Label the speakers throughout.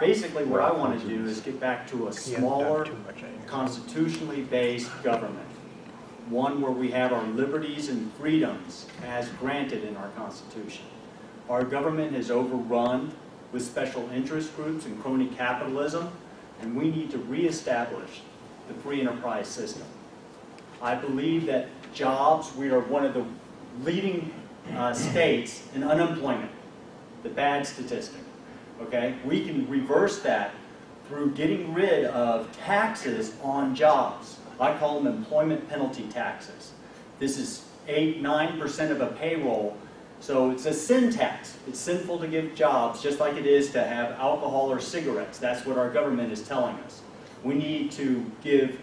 Speaker 1: Basically, what I want to do is get back to a smaller, constitutionally based government. One where we have our liberties and freedoms as granted in our Constitution. Our government is overrun with special interest groups and crony capitalism, and we need to reestablish the free enterprise system. I believe that jobs, we are one of the leading states in unemployment, the bad statistic. Okay? We can reverse that through getting rid of taxes on jobs. I call them employment penalty taxes. This is 8–9% of a payroll, so it's a sin tax. It's sinful to give jobs just like it is to have alcohol or cigarettes. That's what our government is telling us. We need to give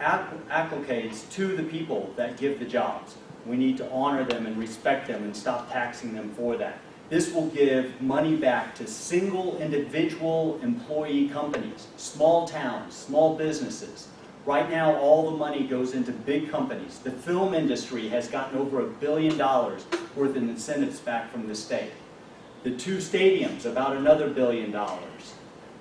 Speaker 1: accolades to the people that give the jobs. We need to honor them and respect them and stop taxing them for that. This will give money back to single individual employee companies, small towns, small businesses. Right now, all the money goes into big companies. The film industry has gotten over $1 billion worth of incentives back from the state. The 2 stadiums, about another $1 billion.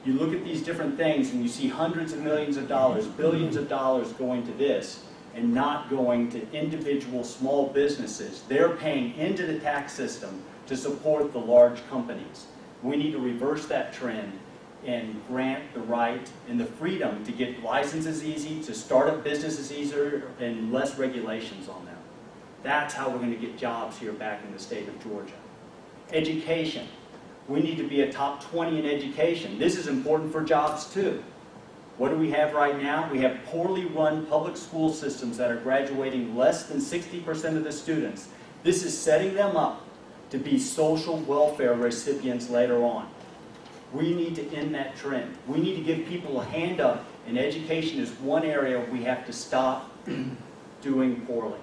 Speaker 1: You look at these different things and you see hundreds of millions of dollars, billions of dollars going to this and not going to individual small businesses. They're paying into the tax system to support the large companies. We need to reverse that trend and grant the right and the freedom to get licenses easy, to start up businesses easier, and less regulations on them. That's how we're going to get jobs here back in the state of Georgia. Education. We need to be a top 20 in education. This is important for jobs too. What do we have right now? We have poorly run public school systems that are graduating less than 60% of the students. This is setting them up to be social welfare recipients later on. We need to end that trend. We need to give people a hand up, and education is one area we have to stop doing poorly.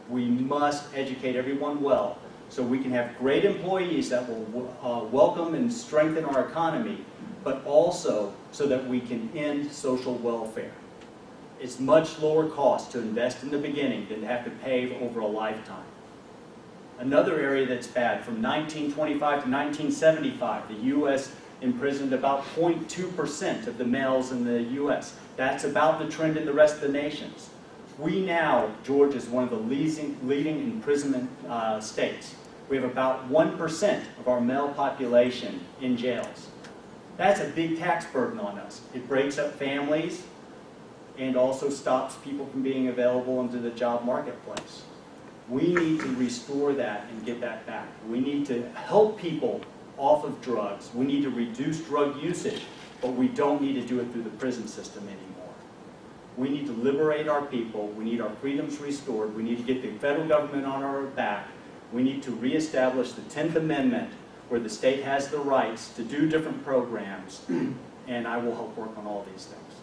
Speaker 1: We must educate everyone well so we can have great employees that will welcome and strengthen our economy, but also so that we can end social welfare. It's much lower cost to invest in the beginning than to have to pay over a lifetime. Another area that's bad, from 1925 to 1975, the U.S. imprisoned about 0.2% of the males in the U.S. That's about the trend in the rest of the nations. We now, Georgia is one of the leading imprisonment states. We have about 1% of our male population in jails. That's a big tax burden on us. It breaks up families and also stops people from being available into the job marketplace. We need to restore that and get that back. We need to help people off of drugs. We need to reduce drug usage, but we don't need to do it through the prison system anymore. We need to liberate our people. We need our freedoms restored. We need to get the federal government on our back. We need to reestablish the 10th Amendment where the state has the rights to do different programs, and I will help work on all these things.